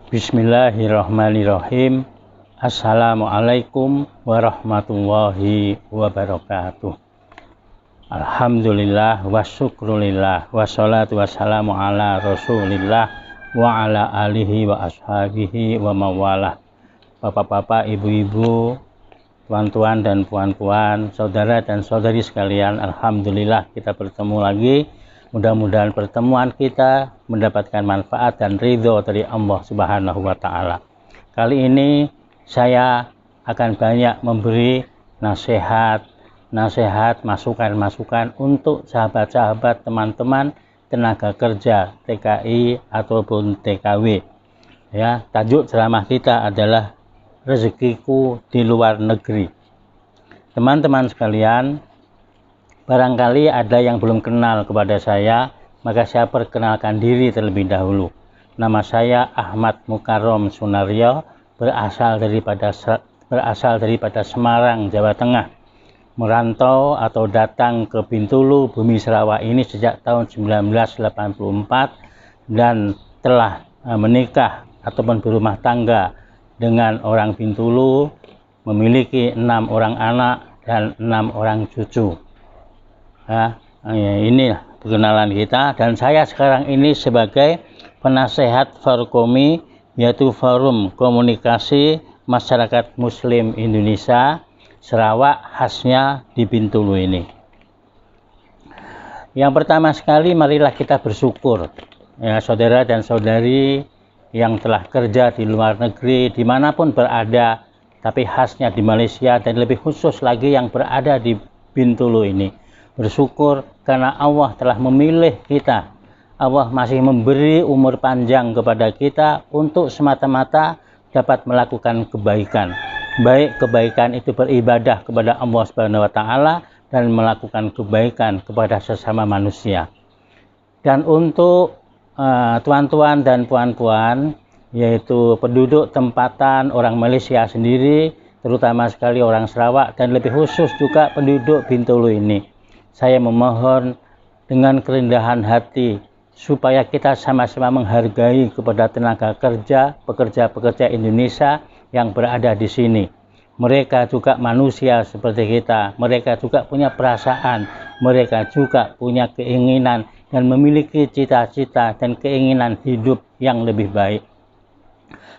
Bismillahirrahmanirrahim. Assalamualaikum warahmatullahi wabarakatuh. Alhamdulillah wa syukrulillah wassalatu wassalamu ala rasulillah wa ala alihi wa ashabihi wa mawalah. Bapak-bapak, ibu-ibu, tuan-tuan dan puan-puan, saudara dan saudari sekalian, alhamdulillah kita bertemu lagi. Mudah-mudahan pertemuan kita mendapatkan manfaat dan ridho dari Allah Subhanahu wa Ta'ala. Kali ini saya akan banyak memberi nasihat, masukan-masukan untuk sahabat-sahabat, teman-teman tenaga kerja TKI ataupun TKW. Ya, tajuk ceramah kita adalah rezekiku di luar negeri. Teman-teman sekalian, barangkali ada yang belum kenal kepada saya, maka saya perkenalkan diri terlebih dahulu. Nama saya Ahmad Mukarrom Sunaryo, berasal daripada Semarang, Jawa Tengah. Merantau atau datang ke Bintulu, Bumi Sarawak ini sejak tahun 1984 dan telah menikah ataupun berumah tangga dengan orang Bintulu, memiliki 6 orang anak dan 6 orang cucu. Ini perkenalan kita, dan saya sekarang ini sebagai penasehat Forkomi, yaitu Forum Komunikasi Masyarakat Muslim Indonesia Sarawak, khasnya di Bintulu ini. Yang pertama sekali, marilah kita bersyukur, ya saudara dan saudari yang telah kerja di luar negeri dimanapun berada, tapi khasnya di Malaysia dan lebih khusus lagi yang berada di Bintulu ini. Bersyukur karena Allah telah memilih kita. Allah masih memberi umur panjang kepada kita untuk semata-mata dapat melakukan kebaikan. Baik kebaikan itu beribadah kepada Allah Subhanahu wa Ta'ala dan melakukan kebaikan kepada sesama manusia. Dan untuk tuan-tuan dan puan-puan, yaitu penduduk tempatan orang Malaysia sendiri, terutama sekali orang Sarawak dan lebih khusus juga penduduk Bintulu ini, saya memohon dengan kerendahan hati supaya kita sama-sama menghargai kepada tenaga kerja, pekerja-pekerja Indonesia yang berada di sini. Mereka juga manusia seperti kita, mereka juga punya perasaan, mereka juga punya keinginan dan memiliki cita-cita dan keinginan hidup yang lebih baik.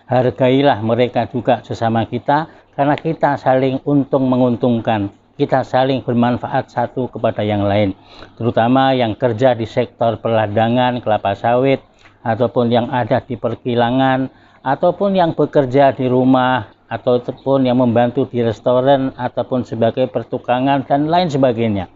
Hargailah mereka juga sesama kita, karena kita saling untung menguntungkan. Kita saling bermanfaat satu kepada yang lain, terutama yang kerja di sektor perladangan, kelapa sawit, ataupun yang ada di perkilangan, ataupun yang bekerja di rumah, ataupun yang membantu di restoran, ataupun sebagai pertukangan, dan lain sebagainya.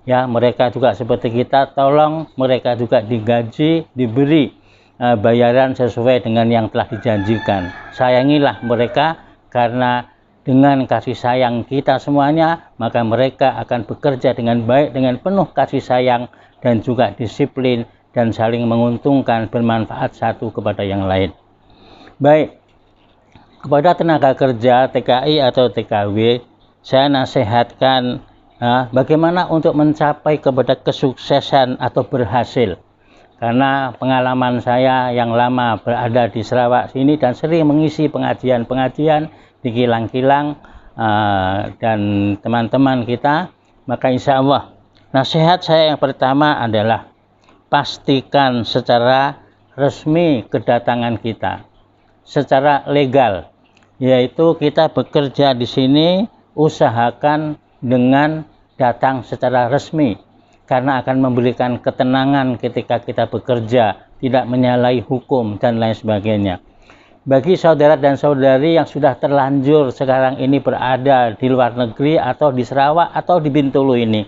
Ya, mereka juga seperti kita, tolong mereka juga digaji, diberi bayaran sesuai dengan yang telah dijanjikan. Sayangilah mereka, karena dengan kasih sayang kita semuanya, maka mereka akan bekerja dengan baik, dengan penuh kasih sayang dan juga disiplin dan saling menguntungkan, bermanfaat satu kepada yang lain. Baik, kepada tenaga kerja TKI atau TKW, saya nasihatkan bagaimana untuk mencapai kepada kesuksesan atau berhasil. Karena pengalaman saya yang lama berada di Sarawak sini dan sering mengisi pengajian-pengajian di kilang-kilang dan teman-teman kita, maka insya Allah nasihat saya yang pertama adalah pastikan secara resmi kedatangan kita, secara legal, yaitu kita bekerja di sini, usahakan dengan datang secara resmi, karena akan memberikan ketenangan ketika kita bekerja, tidak menyalahi hukum dan lain sebagainya. Bagi saudara dan saudari yang sudah terlanjur sekarang ini berada di luar negeri atau di Sarawak atau di Bintulu ini,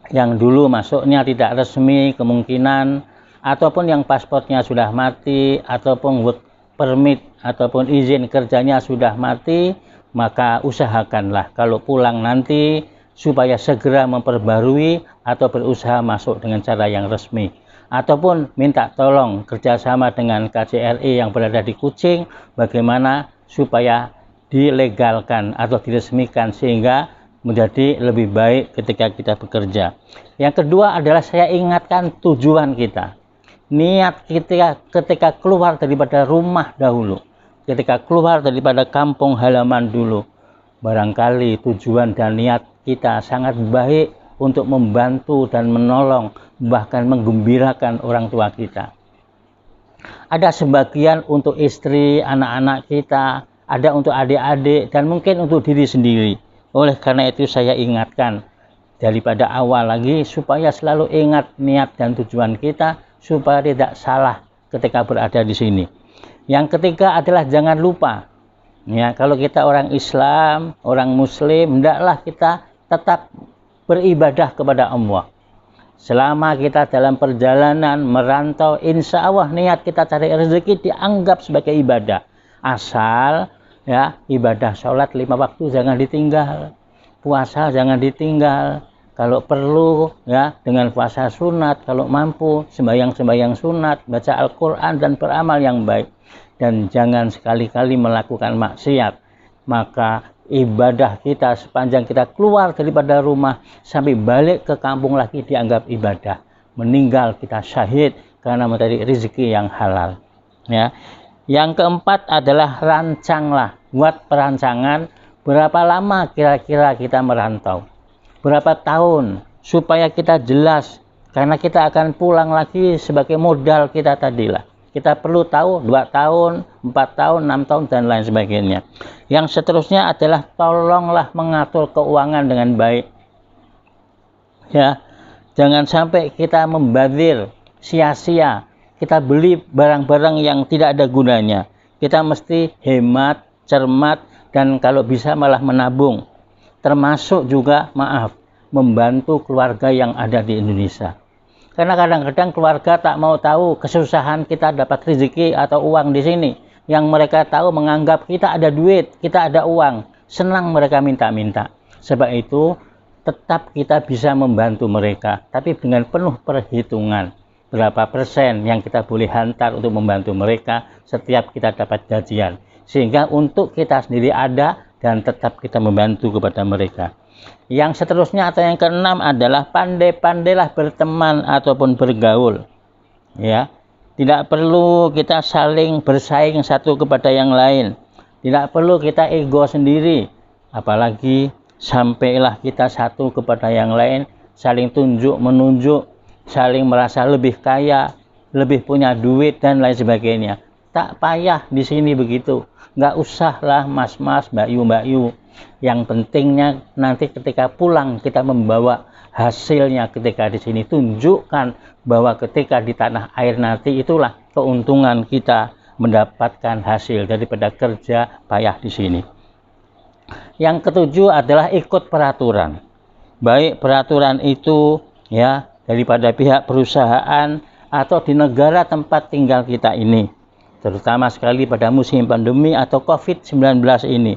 yang dulu masuknya tidak resmi kemungkinan, ataupun yang paspornya sudah mati, ataupun work permit ataupun izin kerjanya sudah mati, maka usahakanlah kalau pulang nanti supaya segera memperbarui atau berusaha masuk dengan cara yang resmi. Ataupun minta tolong kerjasama dengan KJRI yang berada di Kuching, bagaimana supaya dilegalkan atau diresmikan sehingga menjadi lebih baik ketika kita bekerja. Yang kedua adalah saya ingatkan tujuan kita. niat kita ketika keluar daripada rumah dahulu, ketika keluar daripada kampung halaman dulu, barangkali tujuan dan niat kita sangat baik untuk membantu dan menolong, bahkan menggembirakan orang tua kita. Ada sebagian untuk istri, anak-anak kita, ada untuk adik-adik, dan mungkin untuk diri sendiri. Oleh karena itu saya ingatkan daripada awal lagi supaya selalu ingat niat dan tujuan kita supaya tidak salah ketika berada di sini. Yang ketiga adalah jangan lupa, ya, kalau kita orang Islam, orang Muslim, hendaklah kita tetap beribadah kepada Allah. Selama kita dalam perjalanan merantau, insya Allah niat kita cari rezeki dianggap sebagai ibadah. Asal ya ibadah sholat 5 waktu jangan ditinggal, puasa jangan ditinggal. Kalau perlu ya dengan puasa sunat, kalau mampu sembahyang sunat, baca Al-Quran dan beramal yang baik. Dan jangan sekali-kali melakukan maksiat. Maka ibadah kita sepanjang kita keluar daripada rumah sampai balik ke kampung lagi dianggap ibadah. Meninggal kita syahid karena mencari rezeki yang halal. Ya. Yang keempat adalah rancanglah, buat perancangan berapa lama kira-kira kita merantau, berapa tahun, supaya kita jelas, karena kita akan pulang lagi sebagai modal kita tadilah. Kita perlu tahu 2 tahun, 4 tahun, 6 tahun, dan lain sebagainya. Yang seterusnya adalah tolonglah mengatur keuangan dengan baik. Ya, jangan sampai kita membazir, sia-sia. Kita beli barang-barang yang tidak ada gunanya. Kita mesti hemat, cermat, dan kalau bisa malah menabung. Termasuk juga, membantu keluarga yang ada di Indonesia. Karena kadang-kadang keluarga tak mau tahu kesusahan kita dapat rezeki atau uang di sini. Yang mereka tahu menganggap kita ada duit, kita ada uang. Senang mereka minta-minta. Sebab itu tetap kita bisa membantu mereka. Tapi dengan penuh perhitungan. Berapa persen yang kita boleh hantar untuk membantu mereka setiap kita dapat gajian. Sehingga untuk kita sendiri ada dan tetap kita membantu kepada mereka. Yang seterusnya atau yang keenam adalah pandai-pandailah berteman ataupun bergaul. Ya, tidak perlu kita saling bersaing satu kepada yang lain. Tidak perlu kita ego sendiri. Apalagi sampailah kita satu kepada yang lain, saling tunjuk-menunjuk, saling merasa lebih kaya, lebih punya duit dan lain sebagainya. Tak payah di sini begitu. Nggak usahlah mas-mas, mbak-yu. Yang pentingnya nanti ketika pulang kita membawa hasilnya ketika di sini. Tunjukkan bahwa ketika di tanah air nanti itulah keuntungan kita mendapatkan hasil daripada kerja payah di sini. Yang ketujuh adalah ikut peraturan. Baik peraturan itu ya daripada pihak perusahaan atau di negara tempat tinggal kita ini. Terutama sekali pada musim pandemi atau COVID-19 ini.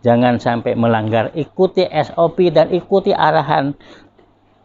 Jangan sampai melanggar, ikuti SOP dan ikuti arahan,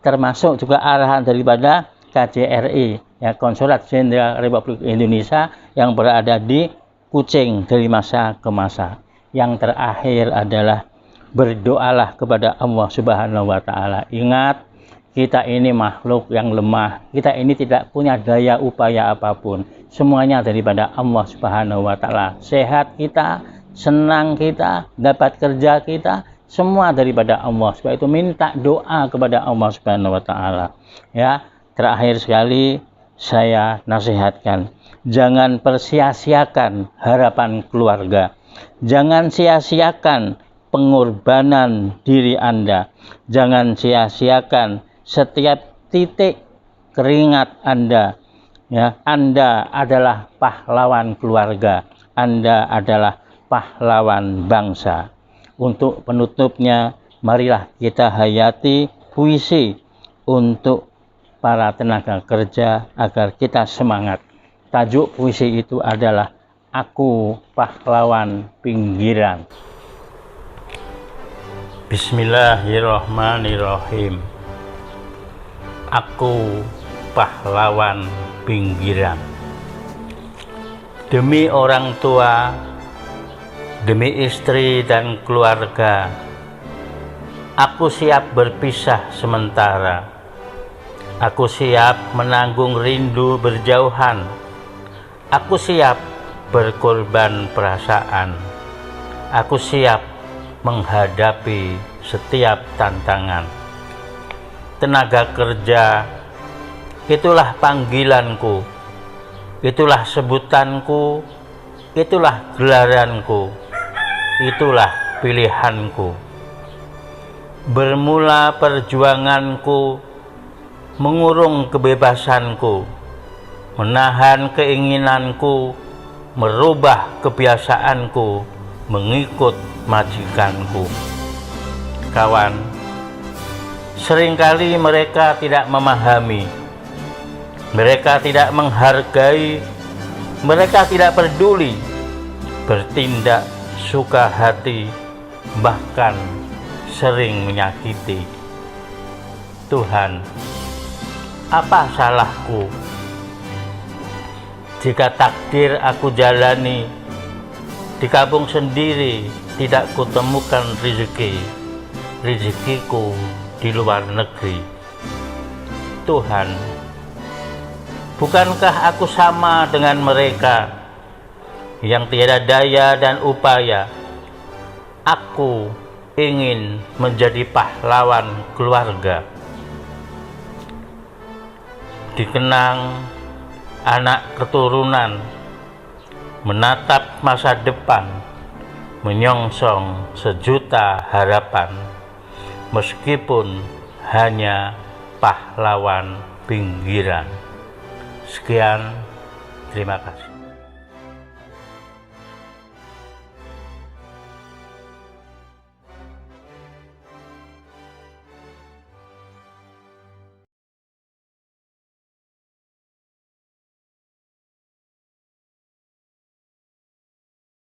termasuk juga arahan daripada KJRI, ya, Konsulat Jenderal Republik Indonesia yang berada di Kucing dari masa ke masa. Yang terakhir adalah berdoalah kepada Allah Subhanahu wa Ta'ala. Ingat, kita ini makhluk yang lemah, kita ini tidak punya daya upaya apapun. Semuanya daripada Allah Subhanahu wa Ta'ala. Sehat kita, senang kita, dapat kerja kita, semua daripada Allah. Sebab itu minta doa kepada Allah Subhanahu wa Ta'ala. Ya, terakhir sekali saya nasihatkan, jangan persia-siakan harapan keluarga. Jangan sia-siakan pengorbanan diri Anda. Jangan sia-siakan setiap titik keringat Anda. Ya, Anda adalah pahlawan keluarga. Anda adalah pahlawan bangsa. Untuk penutupnya, marilah kita hayati puisi untuk para tenaga kerja agar kita semangat. Tajuk puisi itu adalah Aku Pahlawan Pinggiran. Bismillahirrahmanirrahim. Aku pahlawan pinggiran. Demi orang tua, demi istri dan keluarga, aku siap berpisah sementara. Aku siap menanggung rindu berjauhan. Aku siap berkorban perasaan. Aku siap menghadapi setiap tantangan. Tenaga kerja, itulah panggilanku, itulah sebutanku, itulah gelaranku, itulah pilihanku. Bermula perjuanganku, mengurung kebebasanku, menahan keinginanku, merubah kebiasaanku, mengikut majikanku. Kawan, seringkali mereka tidak memahami, mereka tidak menghargai, mereka tidak peduli, bertindak suka hati, bahkan sering menyakiti. Tuhan, apa salahku jika takdir aku jalani di kampung sendiri, tidak kutemukan rezekiku di luar negeri? Tuhan, bukankah aku sama dengan mereka yang tiada daya dan upaya? Aku ingin menjadi pahlawan keluarga, dikenang anak keturunan, menatap masa depan, menyongsong sejuta harapan, meskipun hanya pahlawan pinggiran. Sekian, terima kasih.